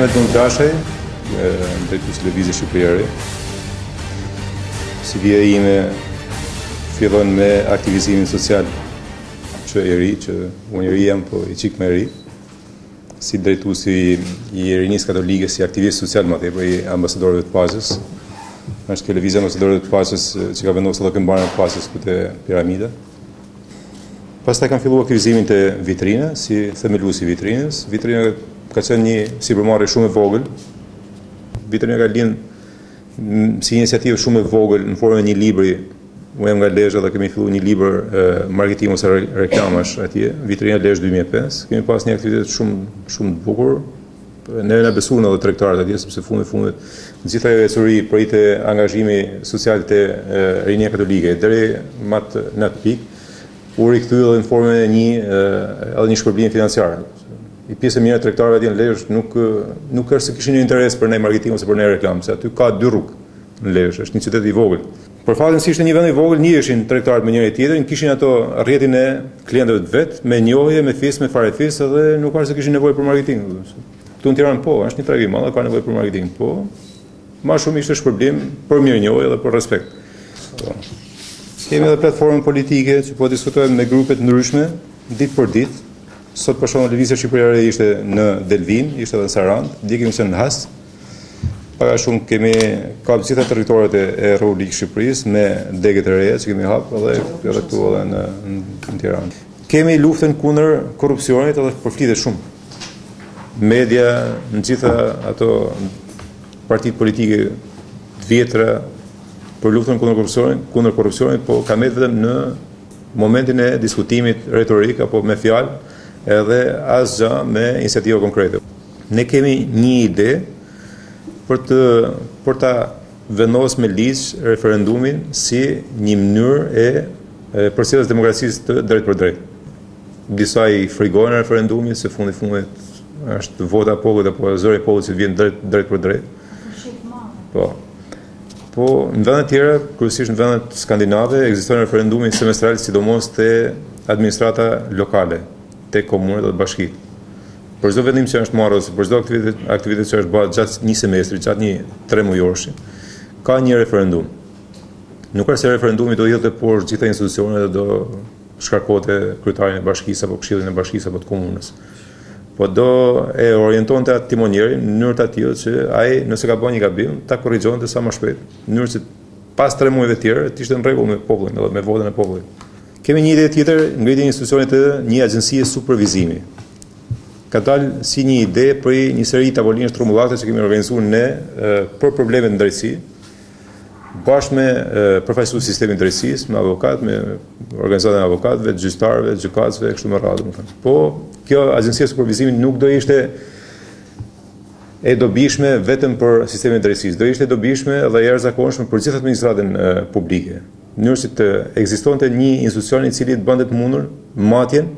Mehmet Nurdashaj, drejtues Lëvizjes Shqipëriare. CV-ja ime fillon me aktivizimin social që i ri, që unë i ri jam, po i qik me ri, si drejtuesi i Rinisë Katolike, si aktivist social më tepër i ambasadorëve të paqes. Është kjo lëvizja ambasadorëve të paqes që ka vendosur edhe këmbëmarrjen e paqes këtu te piramida. Pastaj kam filluar aktivizimin te vitrina, si themeluesi i vitrinës. Vitrina ka qenë një sipërmarrje shumë e vogël. Vitrina ka lind si iniciativë shumë e vogël në formën e një libri. Unë jam nga Lezhë dhe kemi filluar një libër marketing ose reklamash atje. Vitrina Lezhë 2005. Kemi pas një aktivitet shumë të bukur. Ne na besuan edhe tregtarët atje sepse fundit në gjitha ajo ecuri prite angazhimi social te Rinia Katolike deri në atë pikë u rikthye edhe në formën e një shpërblimi financiar. I pjesë e mirë tregtarëve atje në Lezhë nuk është se kishin një interes për ne marketing ose për ne reklam, se aty ka dy rrugë në Lezhë, është një qytet i vogël. Për faktin se ishte një vend i vogël, njihen tregtarët me njëri tjetrin, kishin ato rrjetin e klientëve të vet, me njohje, me fis, me farefis, edhe nuk ka se kishin nevojë për marketing. Këtu në Tiranë po, është një treg i madh, ka nevojë për marketing, po. Më shumë ishte shpërblim për mirënjohje dhe për respekt. Po. Kemi edhe platformën politike që po diskutojmë me grupe të ndryshme ditë për ditë. Sot për shembull Lëvizja Shqipëriare ishte në Delvin, ishte edhe në Sarandë, dje kemi qenë në Hast. Para shumë kemi ka të gjitha territoret e Republikës Shqipërisë me degët e reja që kemi hapur edhe këtu edhe në Tiranë. Kemi luftën kundër korrupsionit edhe përflitet shumë. Media, në gjitha ato partitë politike të vjetra për luftën kundër korrupsionit, po ka me vetëm në momentin e diskutimit retorik apo me fjalë, edhe asgjë me iniciativa konkrete. Ne kemi një ide për ta vendosur me ligj referendumin si një mënyrë e përcjelljes demokracisë të drejt për drejt. Disa i frigojnë referendumin se fundit është vota e popullit apo zëri i popullit që vjen drejt për drejt. Po në vendet tjera, kryesisht në vendet skandinave, ekziston referendumi semestral, sidomos te administrata lokale, te komunat dhe bashkitë. Për çdo vendim që është marrë ose për çdo aktivitet që është bërë gjatë një semestri, gjatë një 3 mujorshi, ka një referendum. Nuk është se referendumi do jetë poshtë gjitha institucionet dhe do shkarkote kryetarin e bashkisë apo këshillin e bashkisë apo të komunës. Po do e orientonte atë timonierin në mënyrë të tillë që ai nëse ka bën një gabim ta korrigjonte sa më shpejt, në mënyrë që pas 3 muajve të tjerë të ishte në rregull me popullin edhe me votën e popullit. Kemi një ide tjetër, ngritje një institucioni të një agjencie supervizimi. Ka dalë si një ide për një seri tavolinësh trumbullake që kemi organizuar ne për problemet në drejtësi, bashkë me përfaqësues të sistemit të drejtësisë, me avokat, me organizatën e avokatëve, të gjyqtarëve, të gjykatësve, kështu me radhë, domethënë. Po kjo agjencia e supervizimit nuk do ishte e dobishme vetëm për sistemin e drejtësisë, do ishte e dobishme dhe e jashtëzakonshme për gjithë administratën publike. Në mënyrë që të ekzistonte një institucion i cili të bënte të mundur matjen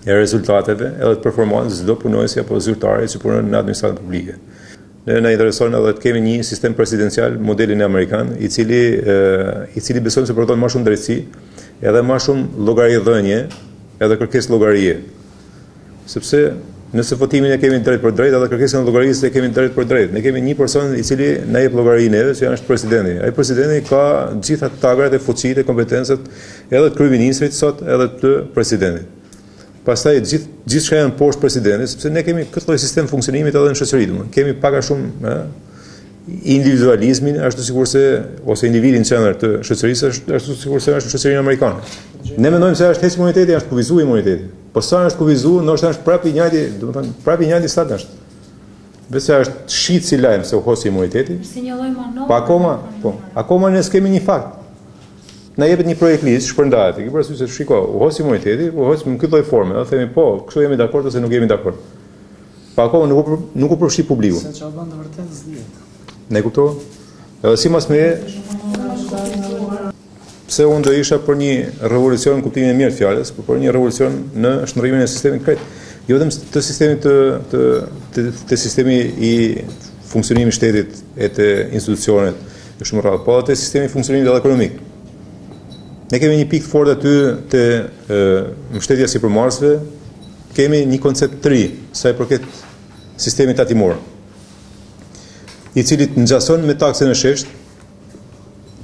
e rezultateve edhe të performancës çdo punonjësi apo zyrtari që punon në administratën publike. Ne na intereson edhe të kemi një sistem presidencial modelin amerikan, i cili besojmë se prodhon më shumë drejtësi, edhe më shumë llogaridhënie, edhe kërkesë llogarie. Sepse nëse votimin e kemi drejt për drejt, edhe kërkesën e llogarisë e kemi drejt për drejt. Ne kemi një person i cili na jep llogarinë neve, që është presidenti. Ai presidenti ka gjitha tagrat e fuqitë e kompetencat edhe të kryeministrit sot, edhe të presidentit. Pastaj gjithçka janë poshtë presidentit, sepse ne kemi këtë lloj sistem funksionimit edhe në shoqëri, domethënë kemi pak a shumë individualizmin, ashtu sikurse ose individin në qendër të shoqërisë, ashtu sikurse është në shoqërinë amerikane. Ne mendojmë se është imuniteti, është kufizuar imuniteti. Po sa është kufizuar, ndoshta është prapë i njëjti, domethënë prapë i njëjti stat është. Besoj është shit si lajm se u hosi imuniteti. Po akoma ne s'kemi një fakt. Na jepet një projekt ligj, shpërndahet. Ke parasysh se shiko, u hosi imuniteti, u hosi në këtë lloj forme, dhe themi po, kështu jemi dakord ose nuk jemi dakord. Pa akoma nuk u përfshi publiku. Se çfarë bën të vërtetë s'dihet. Ne kuptova? Edhe si mas mire, pse unë do isha për një revolucion në kuptimin e mirë të fjalës, por për një revolucion në shndërrimin e sistemit krejt. Jo vetëm të sistemit të sistemi i funksionimit shtetit e të institucionet e shumë rradh, po edhe të sistemi i funksionimit ekonomik. Ne kemi një pikë fort aty te mbështetja sipërmarrësve, kemi një koncept të ri sa i përket sistemit tatimor. i cili të ngjason me taksën e shesht,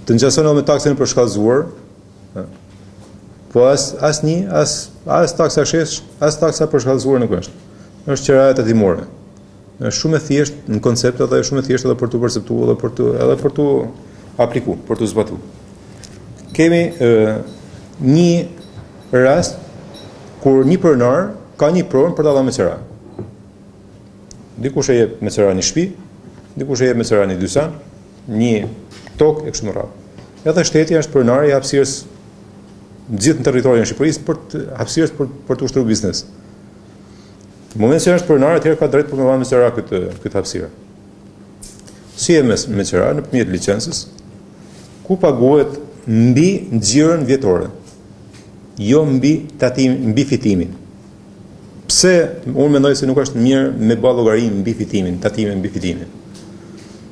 të ngjason edhe me taksën e përshkallëzuar, po as taksa e shesht, as taksa e përshkallëzuar nuk është. Është qiraja tatimore. Është shumë e thjeshtë në koncept dhe është shumë e thjeshtë edhe për tu perceptuar edhe për tu aplikuar, për tu zbatuar. Kemi një rast kur një pronar ka një pronë për ta dhënë meçera. Dikush e jep meçera një shtëpi, dikush e jep meçera një dyqan, një tokë e kështu me radhë. Edhe shteti është pronar i hapësirës gjithë në territorin e Shqipërisë për të ushtruar biznes. Në moment që është pronar, atëherë ka drejt për me marrë meçera këtë hapësirë. Si e meçera nëpërmjet licencës, ku paguhet mbi nxjerrën vjetore, jo mbi fitimin. Pse unë mendoj se nuk është mirë me bë llogari mbi fitimin, tatimin mbi fitimin.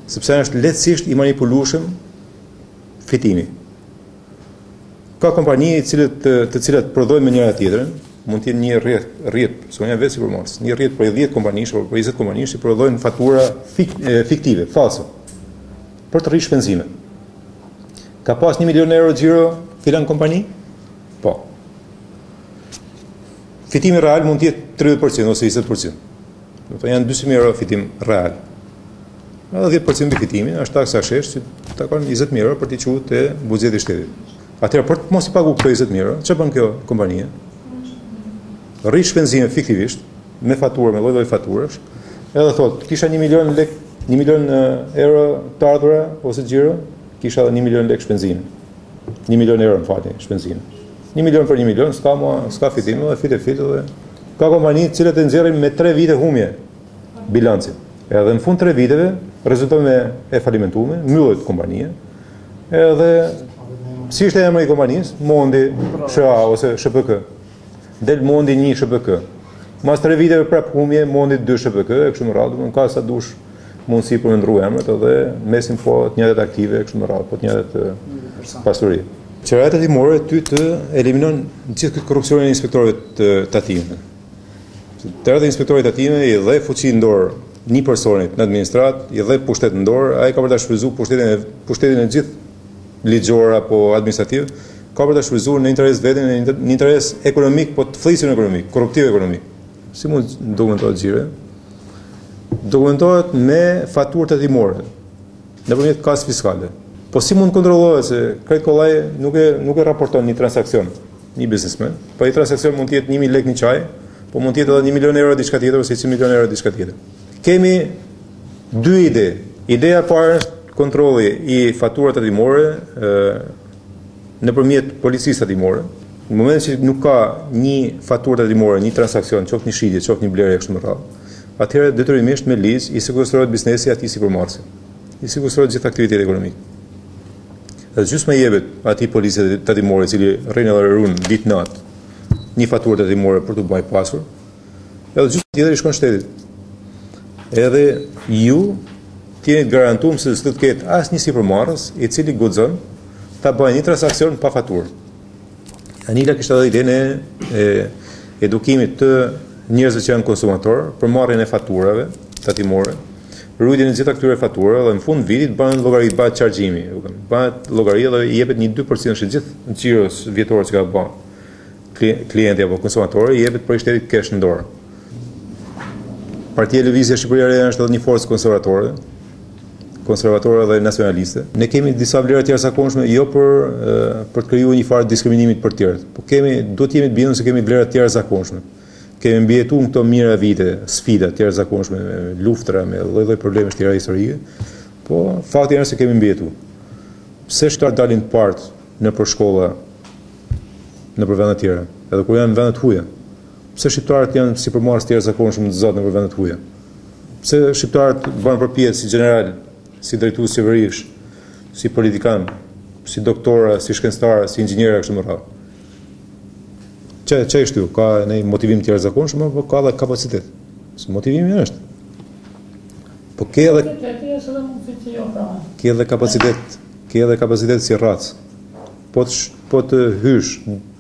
Sepse është lehtësisht i manipulueshëm fitimi. Ka kompani të cilat prodhojnë me njëra tjetrën, mund të jenë një rrjet, sonja vetë sipërmarrës, një rrjet për 10 kompanish apo për 20 kompanish që prodhojnë fatura fiktive, false, për të rritur shpenzimet. Ka pas 1 milion euro xhiro filan kompani? Po. Fitimi real mund të jetë 30% ose 20%. Do të janë 200.000 euro fitim real. Edhe 10% mbi fitimin është taksa shesh që takon 20.000 euro për t'i quajtur te buxheti i shtetit. Atëherë për të mos i paguar këto 20.000 euro, çfarë bën kjo kompania? Rri shpenzimet fiktivisht me faturë, me lloj-lloj faturash, edhe thotë, kisha 1 milion lek, 1 milion euro të ardhura ose xhiro, kisha edhe 1 milion lek shpenzime. 1 milion euro në falni shpenzime. 1 milion për 1 milion, s'ka fitim, dhe fit dhe ka kompani të cilët e nxjerrin me 3 vite humje bilancin. Edhe në fund 3 viteve rezulton me e falimentuar, mbyllet kompania. Edhe si ishte emri i kompanisë? Mondi SHA ose SHPK. Del Mondi 1 SHPK. Mas 3 viteve prap humje, Mondi 2 SHPK, e kështu me radhë, nuk ka sa dush mundësi për me ndrua emrat edhe mesin po të njëjtat aktive, e kështu me radhë, po të njëjtat pasuri. Qiraja tatimore ty të eliminon gjithë këtë korrupsionin e inspektorëve të tatimeve. Të ardhë inspektori tatime i dhe fuqi në dorë një personit në administrat, i dhe pushtet në dorë, ai ka për ta shfryzuar pushtetin e gjithë ligjor apo administrativ, ka për ta shfryzuar në interes vetën, në interes ekonomik, po të flisur ekonomik, korruptiv ekonomik. Si mund dokumentohet xhire? Dokumentohet me faturë tatimore, nëpërmjet kasë fiskale. Po si mund kontrollohet se Credit Kollaj nuk e raporton një transakcion, një biznesmen, po ai transakcion mund të jetë 1.000 lekë një çaj, po mund të jetë edhe 1 milion euro diçka tjetër ose 100 milion euro diçka tjetër. Kemi dy ide. Ideja e parë është kontrolli i faturave tatimore nëpërmjet policisë tatimore. Në momentin që nuk ka një faturë tatimore, një transakcion, qoftë një shitje, qoftë një blerje kështu me radhë, atëherë detyrimisht me ligj i sekuestrohet biznesi atij sipërmarrësi. I sekuestrohet gjithë aktiviteti ekonomik. Dhe gjysma i jepet atij policisë tatimore i cili rrin edhe run ditë natë një faturë tatimore për të bypassur, edhe gjysma tjetër i shkon shtetit. Edhe ju jeni të garantuar se s'do të ketë asnjë sipërmarrës i cili guxon ta bëjë një transakcion pa faturë. Anila kishte edhe idenë e edukimit të njerëzve që janë konsumatorë për marrjen e faturave tatimore, rrugën e gjitha këtyre faturave dhe në fund vitit bëhen llogari, bëhet chargjimi, bëhet llogari dhe i jepet një 2% të gjithë xhiros vjetor që ka bën klienti apo konsumatori, i jepet për shtetit kesh në dorë. Partia e Lëvizjes Shqipëria është edhe një forcë konservatore dhe nacionaliste. Ne kemi disa vlera të jashtëzakonshme jo për të krijuar një farë diskriminimit për të tjerët, por duhet jemi të bindur se kemi vlera të jashtëzakonshme. Kemi mbijetuar në këto mira vite sfida të jashtëzakonshme, me luftra, me lloj-lloj probleme të tjera historike, po fakti është se kemi mbijetuar. Pse shtat dalin të partë nëpër shkolla, nëpër vende të tjera, edhe kur janë në vende të huaja? Pse shqiptarët janë sipërmarrës të jashtëzakonshëm të zot nëpër vende të huaja? Pse shqiptarët bëhen përpjekje si general, si drejtues qeverish, si politikan, si doktora, si shkencëtar, si inxhiniera kështu me radhë? Çe është ju? Ka një motivim të jashtëzakonshëm apo ka edhe kapacitet? Se motivimi është. Po ke edhe kapacitet si rrac. Po të hysh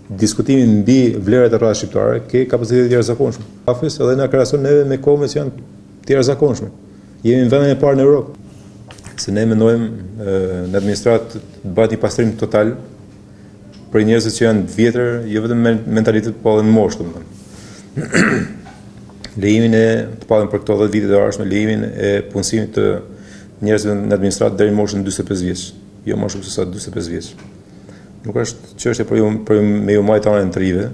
diskutimin mbi vlerat e rracës shqiptare, ke kapacitet të jashtëzakonshëm. Afis edhe na krahason neve me kohë që janë të jashtëzakonshme. Jemi në vendin e parë në Europë. Se ne mendojmë në administratë të bëhet një pastrim total për njerëzit që janë të vjetër, jo vetëm me mentalitet, po edhe në moshë, domethënë. Lejimin e të paden për këto 10 vite të ardhshme, lejimin e punësimit të njerëzve në administratë deri në moshën 45 vjeç, jo më shumë se sa 45 vjeç. Nuk është çështje për me ju majtë anën të rive,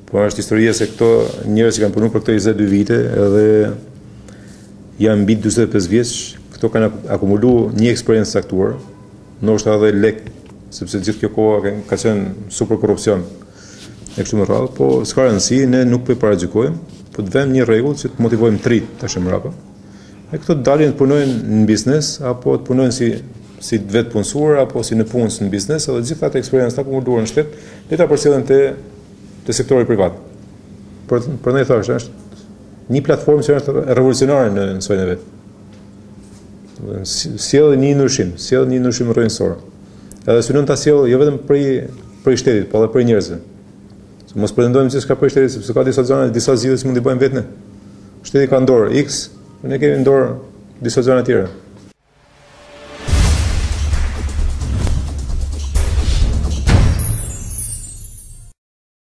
por është historia se këto njerëz që kanë punuar për këto 22 vite edhe janë mbi 45 vjeç, këto kanë akumuluar një eksperiencë saktuar, ndoshta edhe lek, sepse gjithë kjo kohë ka qenë super korrupsion e kështu me radhë, po s'ka rëndësi, ne nuk po i paragjykojmë, po të vëmë një rregull që të motivojmë trit tash më rapa. E këto dalin të punojnë në biznes apo të punojnë si vetë punësuar apo si në punës në biznes, edhe gjithë ato eksperiencë të akumuluar në shtet, le ta përcjellen te sektori privat. Për ne thashë, është një platformë që është revolucionare në sojën e vet. Sjell një ndryshim rrënjësor. Edhe synon ta sjell jo vetëm për shtetit, po edhe për njerëzve. Mos pretendojmë se s'ka për shtetit, sepse ka disa zona, disa zgjidhje që mund t'i bëjmë vetë ne. Shteti ka në dorë X, ne kemi në dorë disa zona tjera.